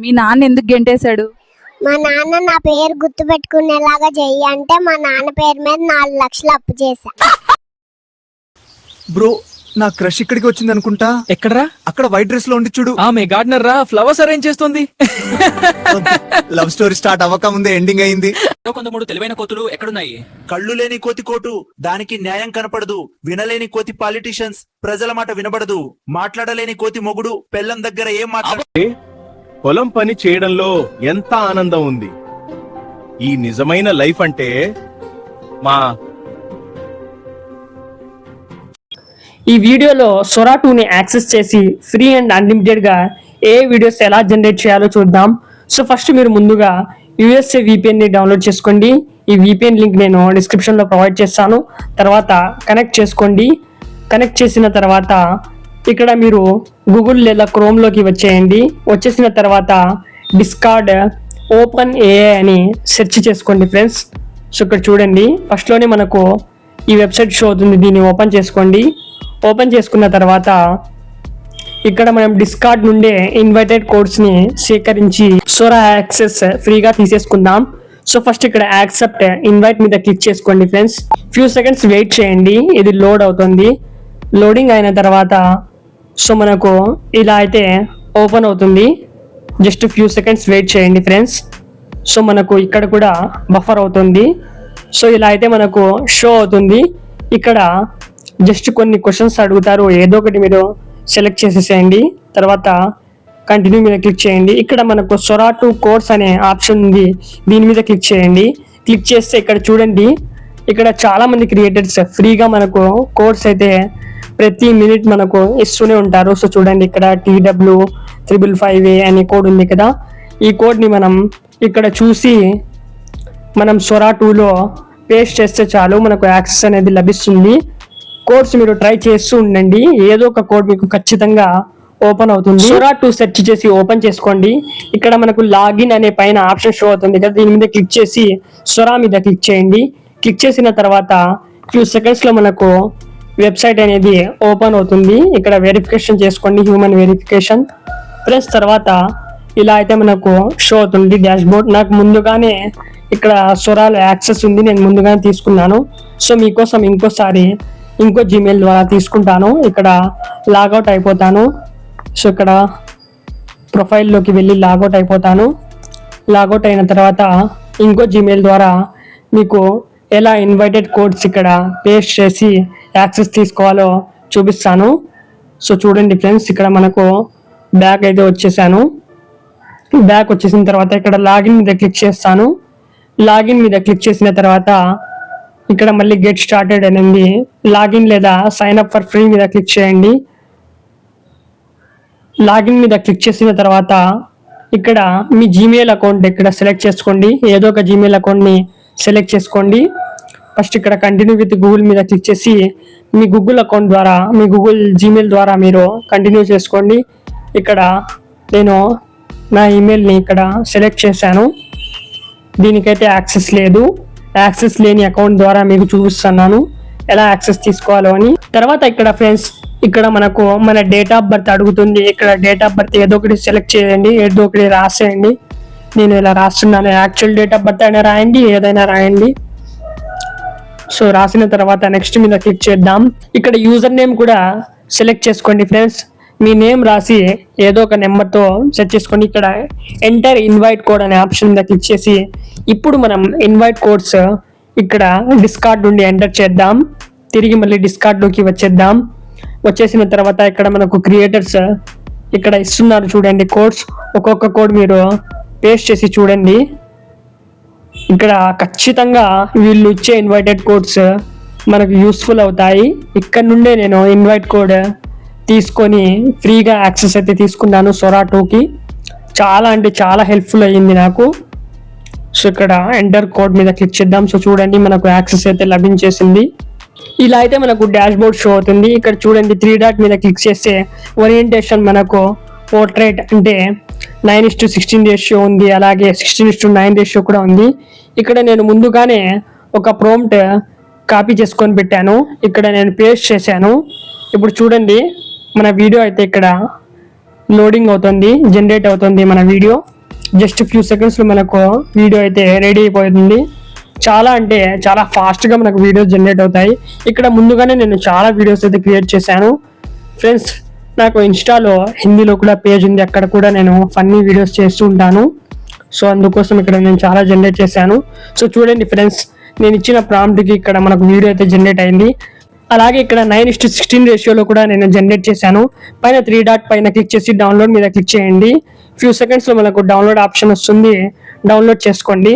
మీ నాన్న ఎందుకు గెంటేశాడు? మా నాన్న నా పేరు గుర్తు పెట్టుకునేలాగా చెయ్యి అంటే మా నాన్న పేరు మీద 4 లక్షలు అప్పు చేశా. బ్రో నా క్రష్ ఇక్కడికి వచ్చింది అనుకుంటా. ఎక్కడరా? అక్కడ వైట్ డ్రెస్ లో ఉండి చూడు. ఆమె గార్డెనర్ రా, ఫ్లవర్స్ అరేంజ్ చేస్తుంది. లవ్ స్టోరీ స్టార్ట్ అవ్వక ముందే ఎండింగ్ అయింది. కొంతమూడు తెలివైన కోతులు ఎక్కడున్నాయి? కళ్ళు లేని కోతి కోటు, దానికి న్యాయం కనపడదు. వినలేని కోతి పాలిటిషియన్స్, ప్రజల మాట వినబడదు. మాట్లాడలేని కోతి మొగుడు, పెళ్ళం దగ్గర ఏం మాట్లాడ. పొలం పని చేయడంలో ఎంత ఆనందం ఉంది. ఈ నిజమైన లైఫ్ అంటే మా ఈ వీడియోలో సొరా 2ని యాక్సెస్ చేసి ఫ్రీ అండ్ అన్లిమిటెడ్ గా ఏ వీడియోస్ ఎలా జనరేట్ చేయాలో చూద్దాం. సో ఫస్ట్ మీరు ముందుగా యూఎస్ఏ VPN ని డౌన్లోడ్ చేసుకోండి. ఈ VPN లింక్ నేను డిస్క్రిప్షన్ లో ప్రొవైడ్ చేస్తాను. తర్వాత కనెక్ట్ చేసుకోండి. కనెక్ట్ చేసిన తర్వాత ఇక్కడ మీరు గూగుల్ లేదా క్రోమ్ లోకి వచ్చేయండి. వచ్చేసిన తర్వాత డిస్కార్డ్ ఓపెన్ AI అని సెర్చ్ చేసుకోండి ఫ్రెండ్స్. సో ఇక్కడ చూడండి, ఫస్ట్ లోనే మనకు ఈ వెబ్సైట్ షో అవుతుంది. దీన్ని ఓపెన్ చేసుకోండి. ఓపెన్ చేసుకున్న తర్వాత ఇక్కడ మనం డిస్కార్డ్ నుండే ఇన్వైటెడ్ కోడ్స్ ని సేకరించి సొరా యాక్సెస్ ఫ్రీగా తీసేసుకుందాం. సో ఫస్ట్ ఇక్కడ యాక్సెప్ట్ ఇన్వైట్ మీద క్లిక్ చేసుకోండి ఫ్రెండ్స్. ఫ్యూ సెకండ్స్ వెయిట్ చేయండి, ఇది లోడ్ అవుతుంది. లోడింగ్ అయిన తర్వాత సో మనకు ఇలా అయితే ఓపెన్ అవుతుంది. జస్ట్ ఫ్యూ సెకండ్స్ వెయిట్ చేయండి ఫ్రెండ్స్. సో మనకు ఇక్కడ కూడా బఫర్ అవుతుంది. సో ఇలా అయితే మనకు షో అవుతుంది. ఇక్కడ జస్ట్ కొన్ని క్వశ్చన్స్ అడుగుతారు, ఏదో ఒకటి మీరు సెలెక్ట్ చేసేసేయండి. తర్వాత కంటిన్యూ మీద క్లిక్ చేయండి. ఇక్కడ మనకు సొరా 2 కోర్స్ అనే ఆప్షన్ ఉంది, దీని మీద క్లిక్ చేయండి. క్లిక్ చేస్తే ఇక్కడ చూడండి, ఇక్కడ చాలా మంది క్రియేటర్స్ ఫ్రీగా మనకు కోర్స్ అయితే ప్రతి మినిట్ మనకు ఇస్తూనే ఉంటారు. సో చూడండి, ఇక్కడ TW555A అనే కోడ్ ఉంది కదా. ఈ కోడ్ని మనం ఇక్కడ చూసి మనం సొరా 2లో పేస్ట్ చేస్తే చాలు, మనకు యాక్సెస్ అనేది లభిస్తుంది. కోడ్స్ మీరు ట్రై చేస్తూ ఉండండి, ఏదో ఒక కోడ్ మీకు ఖచ్చితంగా ఓపెన్ అవుతుంది. సొరా 2 సెర్చ్ చేసి ఓపెన్ చేసుకోండి. ఇక్కడ మనకు లాగిన్ అనే పైన ఆప్షన్ షో అవుతుంది కదా, దీని మీద క్లిక్ చేసి సొరా మీద క్లిక్ చేయండి. క్లిక్ చేసిన తర్వాత ఫ్యూ సెకండ్స్ లో మనకు వెబ్సైట్ అనేది ఓపెన్ అవుతుంది. ఇక్కడ వెరిఫికేషన్ చేసుకోండి, హ్యూమన్ వెరిఫికేషన్ ఫ్రెండ్స్. తర్వాత ఇలా అయితే మనకు షో అవుతుంది డాష్ బోర్డ్. నాకు ముందుగానే ఇక్కడ సొరాలో యాక్సెస్ ఉంది, నేను ముందుగానే తీసుకున్నాను. సో మీకోసం ఇంకోసారి ఇంకో జీమెయిల్ ద్వారా తీసుకుంటాను. ఇక్కడ లాగౌట్ అయిపోతాను. సో ఇక్కడ ప్రొఫైల్లోకి వెళ్ళి లాగౌట్ అయిపోతాను. లాగౌట్ అయిన తర్వాత ఇంకో జీమెయిల్ ద్వారా మీకు ఎలా ఇన్వైటెడ్ కోడ్స్ ఇక్కడ పేస్ట్ చేసి యాక్సెస్ తీసుకోవాలో చూపిస్తాను. సో చూడండి ఫ్రెండ్స్, ఇక్కడ మనకు బ్యాక్ అయితే వచ్చేసాను. బ్యాక్ వచ్చేసిన తర్వాత ఇక్కడ లాగిన్ మీద క్లిక్ చేస్తాను. లాగిన్ మీద క్లిక్ చేసిన తర్వాత ఇక్కడ మళ్ళీ గెట్ స్టార్టెడ్ అనేది లాగిన్ లేదా సైన్ అప్ ఫర్ ఫ్రీ మీద క్లిక్ చేయండి. లాగిన్ మీద క్లిక్ చేసిన తర్వాత ఇక్కడ మీ జీమెయిల్ అకౌంట్ ఇక్కడ సెలెక్ట్ చేసుకోండి. ఏదో ఒక జీమెయిల్ అకౌంట్ని సెలెక్ట్ చేసుకోండి. ఫస్ట్ ఇక్కడ కంటిన్యూ విత్ గూగుల్ మీద క్లిక్ చేసి మీ గూగుల్ అకౌంట్ ద్వారా, మీ గూగుల్ జీమెయిల్ ద్వారా మీరు కంటిన్యూ చేసుకోండి. ఇక్కడ నేను నా ఈమెయిల్ని ఇక్కడ సెలెక్ట్ చేశాను. దీనికైతే యాక్సెస్ లేదు. యాక్సెస్ లేని అకౌంట్ ద్వారా మీకు చూపిస్తున్నాను ఎలా యాక్సెస్ తీసుకోవాలో అని. తర్వాత ఇక్కడ ఫ్రెండ్స్, ఇక్కడ మనకు మన డేట్ ఆఫ్ బర్త్ అడుగుతుంది. ఇక్కడ డేట్ ఆఫ్ బర్త్ ఏదో ఒకటి సెలెక్ట్ చేయండి, ఏదో ఒకటి రాసేయండి. నేను ఇలా రాస్తున్నాను, యాక్చువల్ డేట్ ఆఫ్ బర్త్ అయినా రాయండి, ఏదైనా రాయండి. సో రాసిన తర్వాత నెక్స్ట్ మీద క్లిక్ చేద్దాం. ఇక్కడ యూజర్ నేమ్ కూడా సెలెక్ట్ చేసుకోండి ఫ్రెండ్స్. మీ నేమ్ రాసి ఏదో ఒక నెంబర్తో సెట్ చేసుకోండి. ఇక్కడ ఎంటర్ ఇన్వైట్ కోడ్ అనే ఆప్షన్ మీద క్లిక్ చేసి ఇప్పుడు మనం ఇన్వైట్ కోడ్స్ ఇక్కడ డిస్కార్డ్ నుండి ఎంటర్ చేద్దాం. తిరిగి మళ్ళీ డిస్కార్డ్లోకి వచ్చేద్దాం. వచ్చేసిన తర్వాత ఇక్కడ మనకు క్రియేటర్స్ ఇక్కడ ఇస్తున్నారు చూడండి కోడ్స్. ఒక్కొక్క కోడ్ మీరు పేస్ట్ చేసి చూడండి. ఇక్కడ ఖచ్చితంగా వీళ్ళు ఇచ్చే ఇన్వైటెడ్ కోడ్స్ మనకు యూస్ఫుల్ అవుతాయి. ఇక్కడ నుండే నేను ఇన్వైట్ కోడ్ తీసుకొని ఫ్రీగా యాక్సెస్ అయితే తీసుకున్నాను సొరా 2కి. చాలా అంటే చాలా హెల్ప్ఫుల్ అయ్యింది నాకు. సో ఇక్కడ ఎంటర్ కోడ్ మీద క్లిక్ చేద్దాం. సో చూడండి, మనకు యాక్సెస్ అయితే లభించేసింది. ఇలా అయితే మనకు డాష్ బోర్డ్ షో అవుతుంది. ఇక్కడ చూడండి 3 డాట్ మీద క్లిక్ చేస్తే ఓరియంటేషన్ మనకు పోర్ట్రేట్ అంటే 9:16 రేషియో ఉంది, అలాగే 16:9 రేషియో కూడా ఉంది. ఇక్కడ నేను ముందుగానే ఒక ప్రాంప్ట్ కాపీ చేసుకొని పెట్టాను, ఇక్కడ నేను పేస్ట్ చేశాను. ఇప్పుడు చూడండి మన వీడియో అయితే ఇక్కడ లోడింగ్ అవుతుంది, జనరేట్ అవుతుంది మన వీడియో. జస్ట్ ఫ్యూ సెకండ్స్లో మనకు వీడియో అయితే రెడీ అయిపోతుంది. చాలా అంటే చాలా ఫాస్ట్గా మనకు వీడియోస్ జనరేట్ అవుతాయి. ఇక్కడ ముందుగానే నేను చాలా వీడియోస్ అయితే క్రియేట్ చేశాను ఫ్రెండ్స్. నాకు ఇన్స్టాలో హిందీలో కూడా పేజ్ ఉంది, అక్కడ కూడా నేను ఫన్నీ వీడియోస్ చేస్తూ ఉంటాను. సో అందుకోసం ఇక్కడ నేను చాలా జనరేట్ చేశాను. సో చూడండి ఫ్రెండ్స్, నేను ఇచ్చిన ప్రాంప్ట్కి ఇక్కడ మనకు వీడియో అయితే జనరేట్ అయింది. అలాగే ఇక్కడ 9:16 రేషియోలో కూడా నేను జనరేట్ చేశాను. పైన 3 డాట్ పైన క్లిక్ చేసి డౌన్లోడ్ మీద క్లిక్ చేయండి. ఫ్యూ సెకండ్స్లో మనకు డౌన్లోడ్ ఆప్షన్ వస్తుంది, డౌన్లోడ్ చేసుకోండి.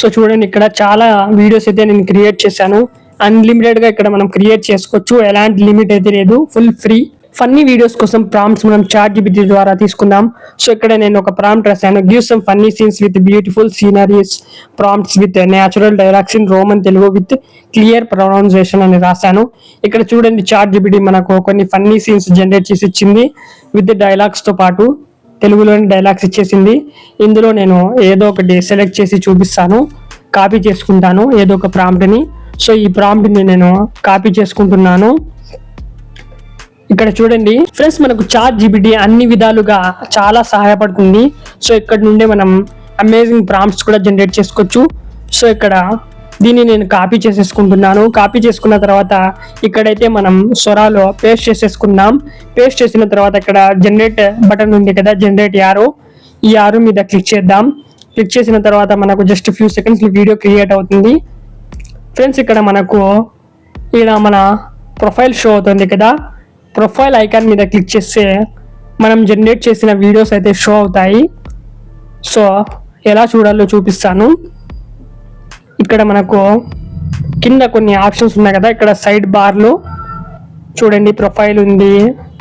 సో చూడండి, ఇక్కడ చాలా వీడియోస్ అయితే నేను క్రియేట్ చేశాను. అన్లిమిటెడ్గా ఇక్కడ మనం క్రియేట్ చేసుకోవచ్చు, ఎలాంటి లిమిట్ అయితే లేదు, ఫుల్ ఫ్రీ. ఫన్నీ వీడియోస్ కోసం ప్రాంప్ట్స్ మనం ChatGPT ద్వారా తీసుకుందాం. సో ఇక్కడ నేను ఒక ప్రాంప్ట్ రాశాను, give some funny scenes with beautiful sceneries, prompts with natural dialogues in Roman Telugu with clear pronunciation అని రాశాను. ఇక్కడ చూడండి, ChatGPT మనకు కొన్ని ఫన్నీ సీన్స్ జనరేట్ చేసి ఇచ్చింది విత్ డైలాగ్స్తో పాటు తెలుగులోని డైలాగ్స్ ఇచ్చేసింది. ఇందులో నేను ఏదో ఒకటి సెలెక్ట్ చేసి చూపిస్తాను, కాపీ చేసుకుంటాను ఏదో ఒక ప్రాంప్ట్ని. సో ఈ ప్రాంప్ట్ని నేను కాపీ చేసుకుంటున్నాను. ఇక్కడ చూడండి ఫ్రెండ్స్, మనకు ChatGPT అన్ని విధాలుగా చాలా సహాయపడుతుంది. సో ఇక్కడ నుండి మనం అమేజింగ్ ప్రాంప్ట్స్ కూడా జనరేట్ చేసుకోవచ్చు. సో ఇక్కడ దీన్ని నేను కాపీ చేసేసుకుంటున్నాను. కాపీ చేసుకున్న తర్వాత ఇక్కడైతే మనం సొరాలో పేస్ట్ చేసేసుకుందాం. పేస్ట్ చేసిన తర్వాత ఇక్కడ జనరేట్ బటన్ ఉంది కదా, జనరేట్ యారో, ఈ యారో మీద క్లిక్ చేద్దాం. క్లిక్ చేసిన తర్వాత మనకు just few seconds video create అవుతుంది. ఫ్రెండ్స్, ఇక్కడ మనకు ఇక్కడ మన ప్రొఫైల్ షో అవుతుంది కదా, ప్రొఫైల్ ఐకాన్ మీద క్లిక్ చేస్తే మనం జనరేట్ చేసిన వీడియోస్ అయితే షో అవుతాయి. సో ఎలా చూడాలో చూపిస్తాను. ఇక్కడ మనకు కింద కొన్ని ఆప్షన్స్ ఉన్నాయి కదా, ఇక్కడ సైడ్ బార్లో చూడండి ప్రొఫైల్ ఉంది,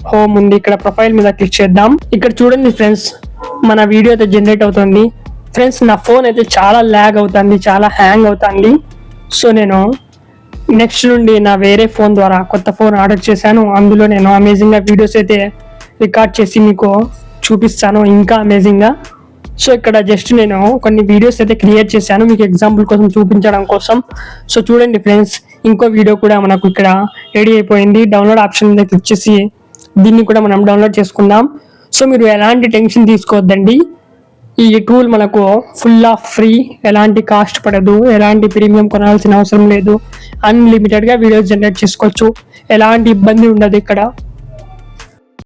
హోమ్ ఉంది. ఇక్కడ ప్రొఫైల్ మీద క్లిక్ చేద్దాం. ఇక్కడ చూడండి ఫ్రెండ్స్, మన వీడియో అయితే జనరేట్ అవుతుంది. ఫ్రెండ్స్, నా ఫోన్ అయితే చాలా ల్యాగ్ అవుతుంది, చాలా హ్యాంగ్ అవుతుంది. సో నేను నెక్స్ట్ నుండి నా వేరే ఫోన్ ద్వారా కొత్త ఫోన్ ఆర్డర్ చేశాను. అందులో నేను అమేజింగ్గా వీడియోస్ అయితే రికార్డ్ చేసి మీకు చూపిస్తాను, ఇంకా అమేజింగ్గా. సో ఇక్కడ జస్ట్ నేను కొన్ని వీడియోస్ అయితే క్రియేట్ చేశాను మీకు ఎగ్జాంపుల్ కోసం చూపించడం కోసం. సో చూడండి ఫ్రెండ్స్, ఇంకో వీడియో కూడా మనకు ఇక్కడ రెడీ అయిపోయింది. డౌన్లోడ్ ఆప్షన్ మీద క్లిక్ చేసి దీన్ని కూడా మనం డౌన్లోడ్ చేసుకుందాం. సో మీరు ఎలాంటి టెన్షన్ తీసుకోవద్దండి, ఈ టూల్ మనకు ఫుల్ ఆఫ్ ఫ్రీ, ఎలాంటి కాస్ట్ పడదు, ఎలాంటి ప్రీమియం కొనాల్సిన అవసరం లేదు. అన్లిమిటెడ్గా వీడియోస్ జనరేట్ చేసుకోవచ్చు, ఎలాంటి ఇబ్బంది ఉండదు ఇక్కడ.